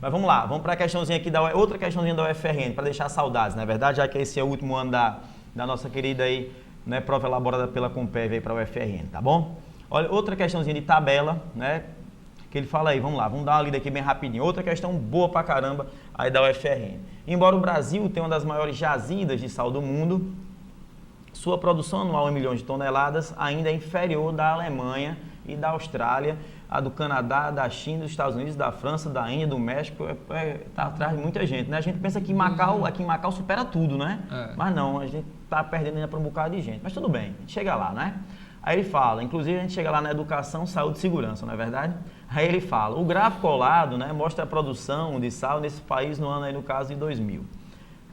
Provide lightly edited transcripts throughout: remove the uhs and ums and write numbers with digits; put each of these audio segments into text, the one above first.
Mas vamos lá, vamos para a questãozinha aqui, outra questãozinha da UFRN, para deixar saudades, não é verdade? Já que esse é o último ano da nossa querida aí, né, prova elaborada pela Compev aí para a UFRN, tá bom? Olha, outra questãozinha de tabela, né, que ele fala aí, vamos lá, vamos dar uma lida aqui bem rapidinho. Outra questão boa pra caramba aí da UFRN. Embora o Brasil tenha uma das maiores jazidas de sal do mundo, sua produção anual em milhões de toneladas ainda é inferior da Alemanha e da Austrália, a do Canadá, da China, dos Estados Unidos, da França, da Índia, do México, tá atrás de muita gente, né? A gente pensa que aqui em Macau supera tudo, né? Mas não, a gente tá perdendo ainda para um bocado de gente. Mas tudo bem, a gente chega lá, né? Aí ele fala, inclusive a gente chega lá na educação, saúde e segurança, não é verdade? Aí ele fala, o gráfico ao lado, né, mostra a produção de sal nesse país no ano aí, no caso de 2000.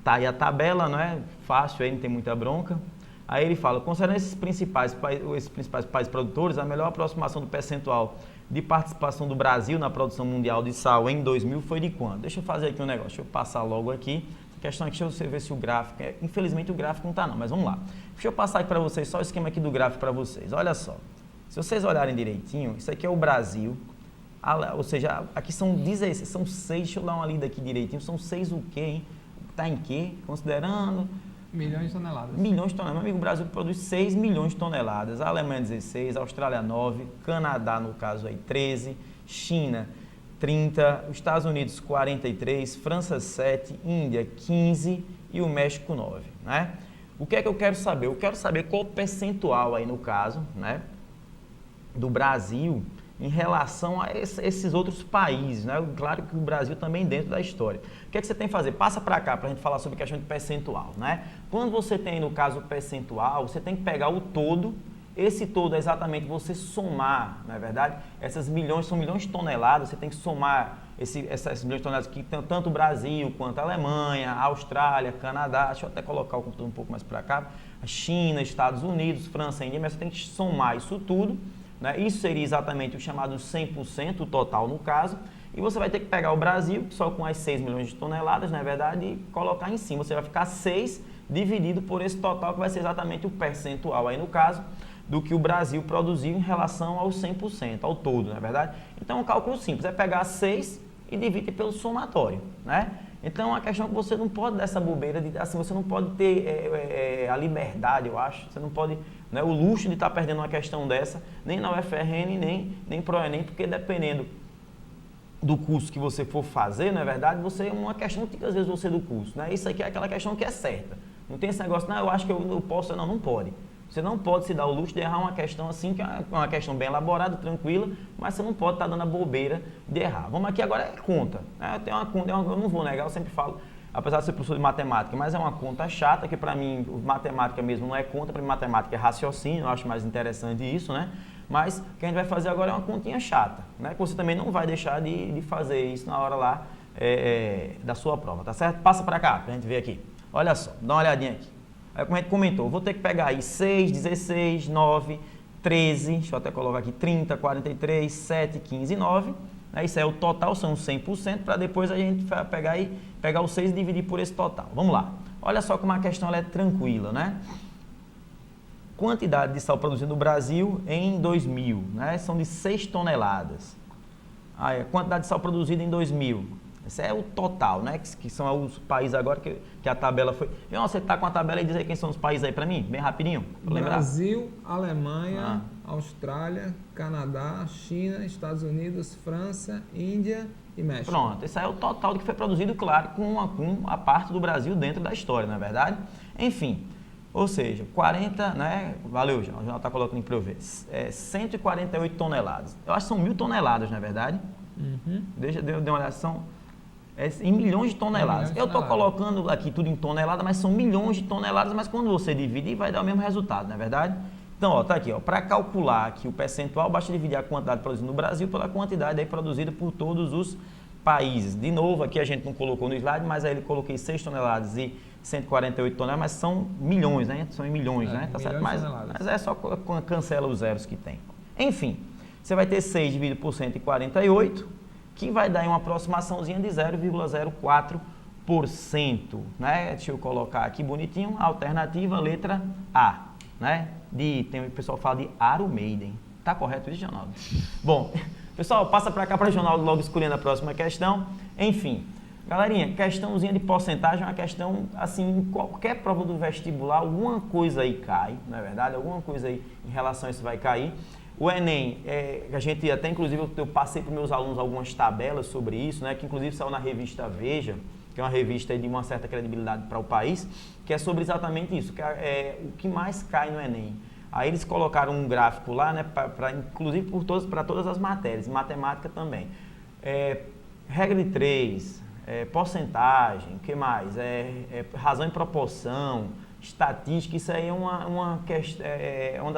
Tá aí a tabela, não é fácil aí, não tem muita bronca. Aí ele fala, considerando esses principais países produtores, a melhor aproximação do percentual de participação do Brasil na produção mundial de sal em 2000 foi de quanto? Deixa eu fazer aqui um negócio, deixa eu passar logo aqui. A questão aqui, deixa eu ver se o gráfico, infelizmente o gráfico não está não, mas vamos lá. Deixa eu passar aqui para vocês, só o esquema aqui do gráfico para vocês. Olha só, se vocês olharem direitinho, isso aqui é o Brasil, ou seja, aqui são 16, são 6, deixa eu dar uma lida aqui direitinho, são 6 o quê, hein? Está em quê? Considerando... Milhões de toneladas. Milhões de toneladas. Meu amigo, o Brasil produz 6 milhões de toneladas. A Alemanha 16, a Austrália 9, Canadá, no caso aí, 13, China 30, os Estados Unidos 43, França 7, Índia 15 e o México 9, né? O que é que eu quero saber? Eu quero saber qual o percentual aí no caso, né, do Brasil em relação a esses outros países, né? Claro que o Brasil também dentro da história. O que é que você tem que fazer? Passa para cá para a gente falar sobre questão de percentual, né? Quando você tem, no caso, o percentual, você tem que pegar o todo. Esse todo é exatamente você somar, não é verdade? Essas milhões, são milhões de toneladas, você tem que somar essas milhões de toneladas que tem tanto o Brasil quanto a Alemanha, a Austrália, Canadá, deixa eu até colocar o computador um pouco mais para cá, a China, Estados Unidos, França, Índia, mas você tem que somar isso tudo. Isso seria exatamente o chamado 100%, o total no caso, e você vai ter que pegar o Brasil, só com as 6 milhões de toneladas, na verdade, e colocar em cima. Você vai ficar 6 dividido por esse total, que vai ser exatamente o percentual aí no caso, do que o Brasil produziu em relação ao 100%, ao todo, na verdade. Então, um cálculo simples, é pegar 6 e dividir pelo somatório, né? Então, a questão é que você não pode dar essa bobeira, assim, você não pode ter a liberdade, eu acho, você não pode, né, o luxo de estar perdendo uma questão dessa, nem na UFRN, nem pro Enem, porque dependendo do curso que você for fazer, não é verdade, você é uma questão que às vezes você do curso, né? Isso aqui é aquela questão que é certa. Não tem esse negócio, não, eu acho que eu posso, não pode. Você não pode se dar o luxo de errar uma questão assim, que é uma questão bem elaborada, tranquila, mas você não pode estar dando a bobeira de errar. Vamos aqui agora, é conta. Tem uma conta, eu não vou negar, eu sempre falo, apesar de ser professor de matemática, mas é uma conta chata, que para mim, matemática mesmo não é conta, para mim matemática é raciocínio, eu acho mais interessante isso, né? Mas o que a gente vai fazer agora é uma continha chata, né? Que você também não vai deixar de fazer isso na hora lá da sua prova, tá certo? Passa para cá, pra gente ver aqui. Olha só, dá uma olhadinha aqui. Aí, como a gente comentou, vou ter que pegar aí 6, 16, 9, 13, deixa eu até colocar aqui, 30, 43, 7, 15 e 9. Né? Isso é o total, são 100%, para depois a gente pegar o 6 e dividir por esse total. Vamos lá. Olha só como a questão ela é tranquila, né? Quantidade de sal produzido no Brasil em 2000, né? São de 6 toneladas. Aí, a quantidade de sal produzida em 2000. Esse é o total, né? Que são os países agora que a tabela foi... Você está com a tabela e diz aí quem são os países aí para mim, bem rapidinho, para lembrar. Brasil, Alemanha, Austrália, Canadá, China, Estados Unidos, França, Índia e México. Pronto, esse aí é o total do que foi produzido, claro, com a parte do Brasil dentro da história, não é verdade? Enfim, ou seja, 40, né? Valeu, já está colocando para eu ver. 148 toneladas. Eu acho que são 1.000 toneladas, não é verdade? Uhum. Deixa eu dar uma olhada, são em milhões de toneladas. Eu estou colocando aqui tudo em tonelada, mas são milhões de toneladas, mas quando você divide, vai dar o mesmo resultado, não é verdade? Então, ó, tá aqui, ó, para calcular aqui o percentual, basta dividir a quantidade produzida no Brasil pela quantidade aí produzida por todos os países. De novo, aqui a gente não colocou no slide, mas aí ele coloquei 6 toneladas e 148 toneladas, mas são milhões, né? São em milhões, né? Tá certo? Mas é só cancela os zeros que tem. Enfim, você vai ter 6 dividido por 148, que vai dar uma aproximaçãozinha de 0,04%, né? Deixa eu colocar aqui bonitinho, alternativa letra A, né? Tem o pessoal que fala de Iron Maiden. Tá correto isso, Ronaldo? Bom, Pessoal, passa para cá para o jornal logo escolhendo a próxima questão. Enfim, galerinha, questãozinha de porcentagem é uma questão, assim, qualquer prova do vestibular, alguma coisa aí cai, não é verdade? Alguma coisa aí em relação a isso vai cair. O Enem, a gente até, inclusive, eu passei para os meus alunos algumas tabelas sobre isso, né? Que inclusive saiu na revista Veja, que é uma revista de uma certa credibilidade para o país, que é sobre exatamente isso, que é o que mais cai no Enem. Aí eles colocaram um gráfico lá, né, inclusive para todas as matérias, matemática também. Regra de 3, porcentagem, o que mais? Razão e proporção, estatística, isso aí é um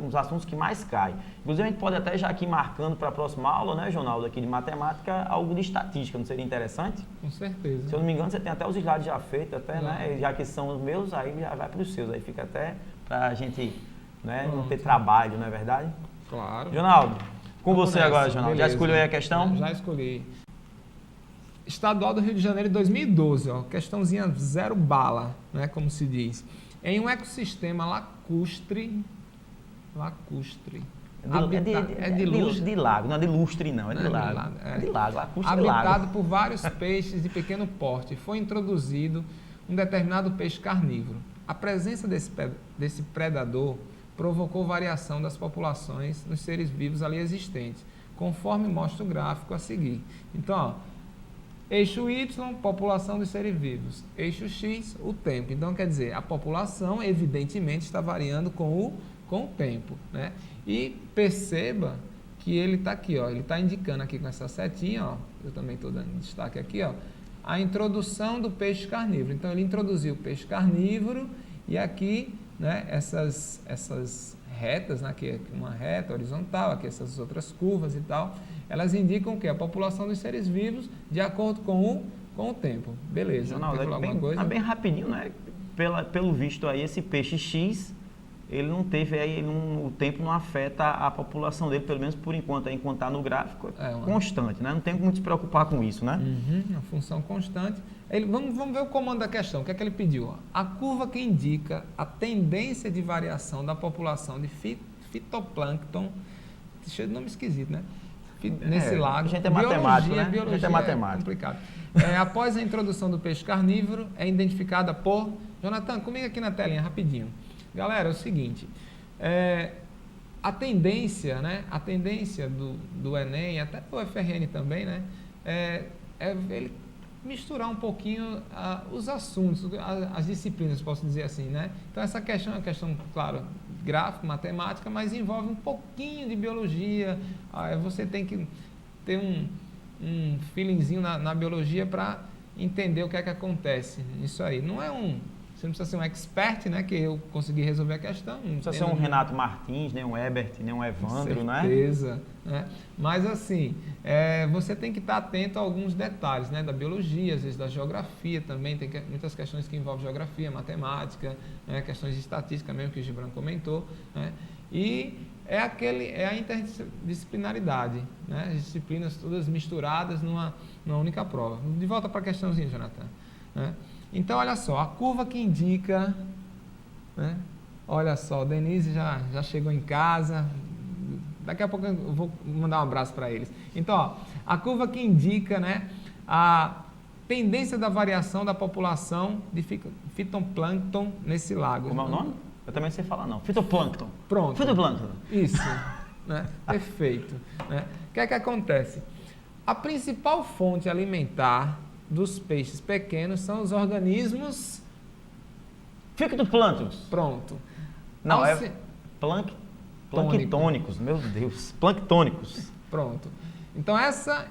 dos assuntos que mais cai. Inclusive a gente pode até já aqui marcando para a próxima aula, né, Ronaldo, aqui de matemática, algo de estatística, não seria interessante? Com certeza. Se eu não me engano, você tem até os slides já feitos, até, né, já que são os meus, aí já vai para os seus, aí fica até para a gente, né, não ter trabalho, não é verdade? Claro. Ronaldo, com Vamos você nessa, agora, Ronaldo. Já escolheu aí a questão? Já escolhi. Estadual do Rio de Janeiro de 2012, ó, questãozinha 0 bala, né, como se diz. Em um ecossistema lacustre. De lago, não é de lustre não, é de lago. Lacustre de lago. Habitado por vários peixes de pequeno porte, foi introduzido um determinado peixe carnívoro. A presença desse predador provocou variação das populações nos seres vivos ali existentes, conforme mostra o gráfico a seguir. Então, ó, eixo Y, população dos seres vivos. Eixo X, o tempo. Então, quer dizer, a população, evidentemente, está variando com o tempo, né? E perceba que ele está aqui, ó. Ele está indicando aqui com essa setinha, ó. Eu também estou dando destaque aqui, ó. A introdução do peixe carnívoro. Então, ele introduziu o peixe carnívoro e aqui, né, essas retas, né, aqui uma reta horizontal, aqui essas outras curvas e tal, elas indicam que a população dos seres vivos de acordo com o tempo. Beleza. Bem rapidinho, né? Pelo visto aí, esse peixe X, ele não teve aí, o tempo não afeta a população dele, pelo menos por enquanto, aí, enquanto está no gráfico, constante, né? Não tem muito se preocupar com isso, né? Uma função constante. Vamos ver o comando da questão, o que é que ele pediu? A curva que indica a tendência de variação da população de fitoplâncton, cheio de nome esquisito, né? Nesse lago. A gente é matemático, né? Biologia a gente é matemático. Complicado. Após a introdução do peixe carnívoro, é identificada por... Jonathan, comigo aqui na telinha, rapidinho. Galera, é o seguinte, a tendência, né? A tendência do Enem, até do FRN também, né? Ele misturar um pouquinho os assuntos, as disciplinas, posso dizer assim, né? Então, essa questão é uma questão, claro, gráfico, matemática, mas envolve um pouquinho de biologia. Você tem que ter um feelingzinho na biologia para entender o que é que acontece nisso aí. Você não precisa ser um expert, né? Que eu consegui resolver a questão. Não precisa ser um Renato Martins, nem um Herbert, nem um Evandro, né? Com certeza. Né? Mas assim, você tem que estar atento a alguns detalhes, né? Da biologia, às vezes da geografia também. Tem muitas questões que envolvem geografia, matemática, né? Questões de estatística mesmo, que o Gibran comentou. Né? E é a interdisciplinaridade, né? As disciplinas todas misturadas numa única prova. De volta para a questãozinha, Jonathan. Né? Então, olha só, a curva que indica, né? Olha só, o Denise já chegou em casa, daqui a pouco eu vou mandar um abraço para eles. Então, ó, a curva que indica, né, a tendência da variação da população de fitoplâncton nesse lago. Como é o nome? Eu também sei falar não. Fitoplâncton. Pronto. Fitoplâncton. Isso, né? Perfeito. Né? O que é que acontece? A principal fonte alimentar dos peixes pequenos são os organismos... Fitoplânctons. Pronto. Não, planctônicos, meu Deus. Planctônicos. Pronto. Então,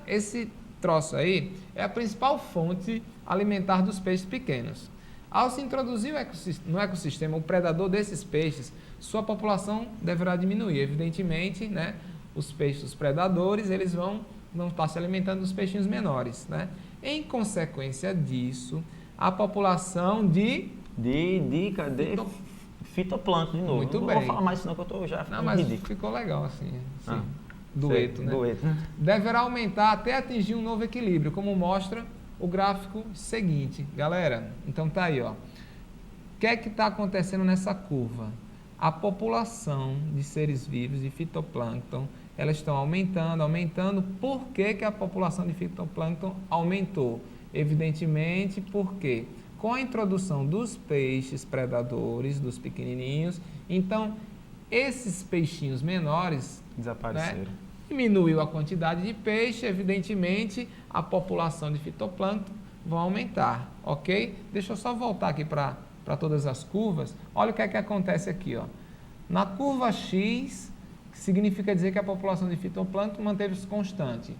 esse troço aí é a principal fonte alimentar dos peixes pequenos. Ao se introduzir no ecossistema o predador desses peixes, sua população deverá diminuir. Evidentemente, né, os predadores, eles vão estar se alimentando dos peixinhos menores, né? Em consequência disso, a população de fitoplâncton de novo. Muito não bem. Vou falar mais senão que eu estou já ficando ridículo. Ficou legal assim dueto, sei, né? Dueto. Deverá aumentar até atingir um novo equilíbrio, como mostra o gráfico seguinte. Galera, então tá aí, ó. O que é que está acontecendo nessa curva? A população de seres vivos, de fitoplâncton, elas estão aumentando, aumentando. Por que que a população de fitoplâncton aumentou? Evidentemente, porque com a introdução dos peixes predadores, dos pequenininhos, então esses peixinhos menores desapareceram. Né, diminuiu a quantidade de peixe, evidentemente a população de fitoplâncton vai aumentar, ok? Deixa eu só voltar aqui para todas as curvas. Olha o que é que acontece aqui, ó. Na curva X, significa dizer que a população de fitoplâncton manteve-se constante,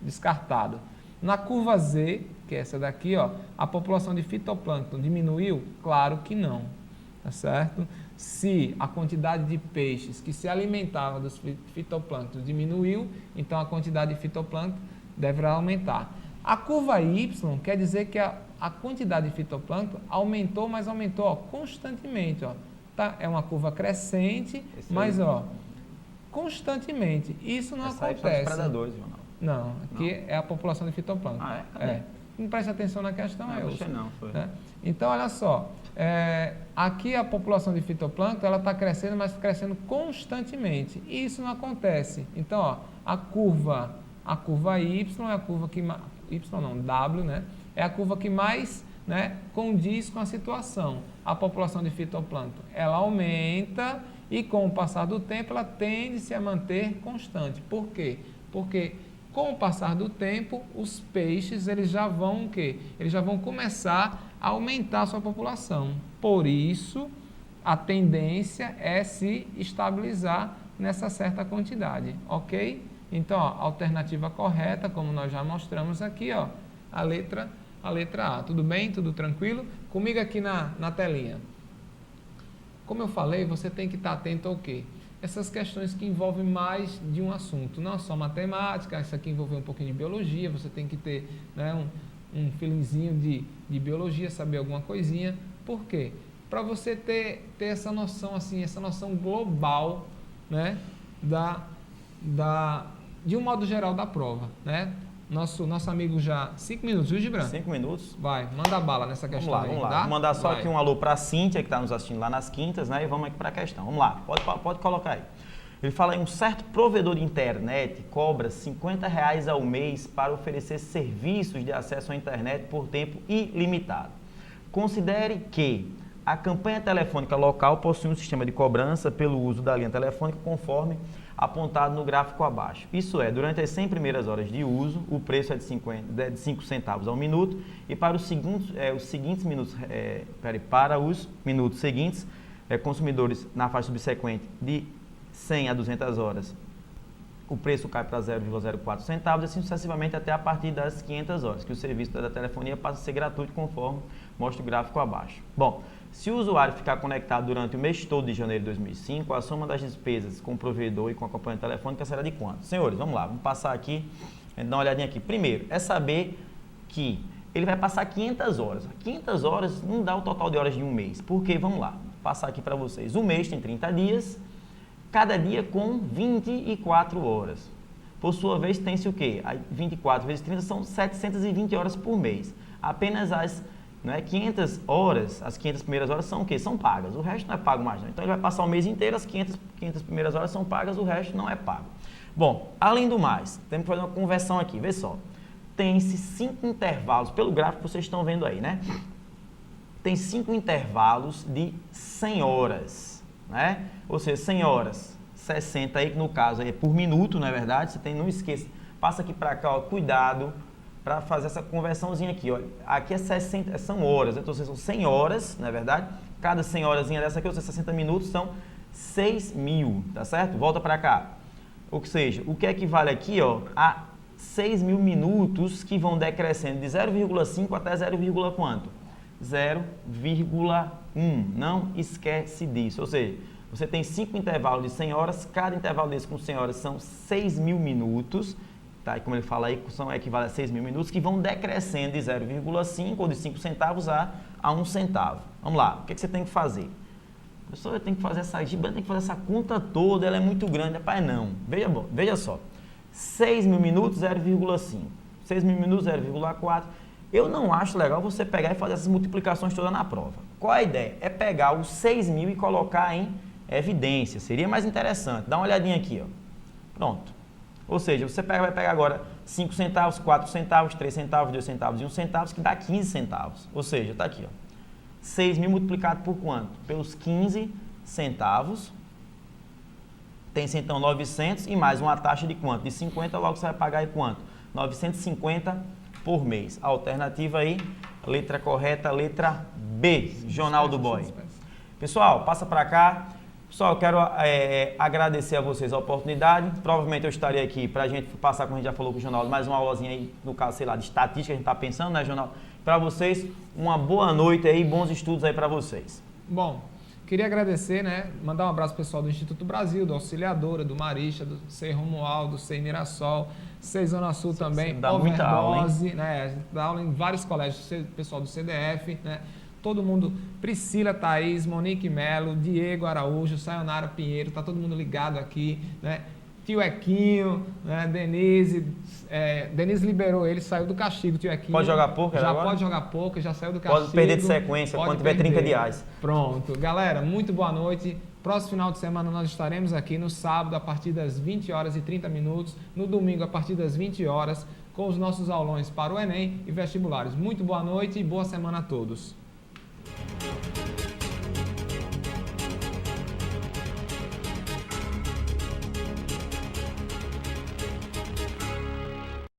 descartado. Na curva Z, que é essa daqui, ó, a população de fitoplâncton diminuiu? Claro que não, tá certo? Se a quantidade de peixes que se alimentavam dos fitoplâncton diminuiu, então a quantidade de fitoplâncton deverá aumentar. A curva Y quer dizer que a quantidade de fitoplâncton aumentou, mas aumentou ó, constantemente. Ó, tá? É uma curva crescente, mas ó, constantemente. Isso não acontece. São os predadores, Ronaldo. Não, aqui não. É a população de fitoplâncton. Ah, é? Cadê? Não preste atenção na questão, não, não, foi. Né? Então, olha só, aqui a população de fitoplâncton, ela está crescendo, mas crescendo constantemente. E isso não acontece. Então, ó, a curva Y é a curva que... Y não, W, né? É a curva que mais né, condiz com a situação. A população de fitoplâncton, ela aumenta e com o passar do tempo, ela tende-se a manter constante. Por quê? Porque com o passar do tempo, os peixes eles já vão o quê? Eles já vão começar a aumentar a sua população. Por isso, a tendência é se estabilizar nessa certa quantidade, ok? Então, ó, a alternativa correta, como nós já mostramos aqui, ó, a letra A. Tudo bem? Tudo tranquilo? Comigo aqui na telinha. Como eu falei, você tem que estar atento ao quê? Essas questões que envolvem mais de um assunto, não só matemática, isso aqui envolve um pouquinho de biologia, você tem que ter né, um feelingzinho de biologia, saber alguma coisinha. Por quê? Para você ter essa noção, assim, essa noção global, né, de um modo geral da prova, né? Nosso amigo já... 5 minutos, viu, Gibran? 5 minutos. Vai, manda bala nessa questão. Vamos lá. Tá? Vou mandar só Vai. aqui um alô para a Cíntia, que está nos assistindo lá nas quintas, né? E vamos aqui para a questão. Vamos lá, pode colocar aí. Ele fala aí, um certo provedor de internet cobra R$50 ao mês para oferecer serviços de acesso à internet por tempo ilimitado. Considere que a campanha telefônica local possui um sistema de cobrança pelo uso da linha telefônica conforme apontado no gráfico abaixo. Isso é, durante as 100 primeiras horas de uso, o preço é de 5 centavos ao minuto e para os seguintes minutos, para os minutos seguintes, consumidores na faixa subsequente de 100 a 200 horas, o preço cai para 0,04 centavos, assim sucessivamente até a partir das 500 horas, que o serviço da telefonia passa a ser gratuito conforme mostra o gráfico abaixo. Bom, se o usuário ficar conectado durante o mês todo de janeiro de 2005, a soma das despesas com o provedor e com a companhia telefônica será de quanto? Senhores, vamos lá, vamos passar aqui, dar uma olhadinha aqui. Primeiro, é saber que ele vai passar 500 horas. 500 horas não dá o total de horas de um mês, porque, vamos lá, vou passar aqui para vocês. Um mês tem 30 dias, cada dia com 24 horas. Por sua vez, tem-se o quê? 24 vezes 30 são 720 horas por mês. Apenas as 500 horas, as 500 primeiras horas são o quê? São pagas. O resto não é pago mais não. Então, ele vai passar o mês inteiro, as 500 primeiras horas são pagas, o resto não é pago. Bom, além do mais, temos que fazer uma conversão aqui. Vê só. Tem-se 5 intervalos, pelo gráfico que vocês estão vendo aí, né? Tem 5 intervalos de 100 horas, né? Ou seja, 100 horas, 60 aí, que no caso aí é por minuto, não é verdade? Você tem, não esqueça, passa aqui para cá, ó, cuidado para fazer essa conversãozinha aqui, ó. Aqui é 60, são horas, então são 100 horas, não é verdade? Cada 100 horazinha dessa aqui, ou seja, 60 minutos são 6.000, tá certo? Volta para cá. Ou seja, o que equivale aqui, ó, a 6.000 minutos que vão decrescendo de 0,5 até 0, quanto? 0,1. Não esquece disso. Ou seja, você tem 5 intervalos de 100 horas, cada intervalo desse com 100 horas são 6.000 minutos, tá? E como ele fala aí, equivale a 6.000 minutos, que vão decrescendo de 0,5 ou de 5 centavos a 1 centavo. Vamos lá, o que você tem que fazer? Professor, eu tenho que fazer essa conta toda, ela é muito grande. Rapaz, não. Veja só. 6.000 minutos, 0,5. 6.000 minutos, 0,4. Eu não acho legal você pegar e fazer essas multiplicações todas na prova. Qual a ideia? É pegar os 6.000 e colocar em evidência. Seria mais interessante. Dá uma olhadinha aqui, ó. Pronto. Ou seja, você vai pegar agora 5 centavos, 4 centavos, 3 centavos, 2 centavos e 1 centavo, que dá 15 centavos. Ou seja, está aqui, ó. 6 mil multiplicado por quanto? Pelos 15 centavos. Tem-se então 900 e mais uma taxa de quanto? De 50, logo você vai pagar aí quanto? 950 por mês. A alternativa aí, letra correta, letra B, Jornal do Boy. Pessoal, passa para cá. Pessoal, eu quero agradecer a vocês a oportunidade. Provavelmente eu estarei aqui para a gente passar, como a gente já falou com o Jornal, mais uma aulazinha aí, no caso, sei lá, de estatística, a gente está pensando, né, Jornal? Para vocês, uma boa noite aí, bons estudos aí para vocês. Bom, queria agradecer, né, mandar um abraço pessoal do Instituto Brasil, do Auxiliadora, do Marista, do CEI Romualdo, do CEI Mirassol, CEI Zona Sul também, dá muita aula, hein? né, a gente dá aula em vários colégios, pessoal do CDF, né, todo mundo, Priscila, Thaís, Monique Melo, Diego Araújo, Sayonara Pinheiro, tá todo mundo ligado aqui, né? Tio Equinho, né? Denise liberou ele, saiu do castigo, tio Equinho. Pode jogar poker já agora? Pode jogar poker, já saiu do castigo. Pode perder de sequência, quando tiver 30 reais. Pronto. Galera, muito boa noite. Próximo final de semana nós estaremos aqui no sábado a partir das 20 horas e 30 minutos, no domingo a partir das 20 horas, com os nossos aulões para o Enem e vestibulares. Muito boa noite e boa semana a todos.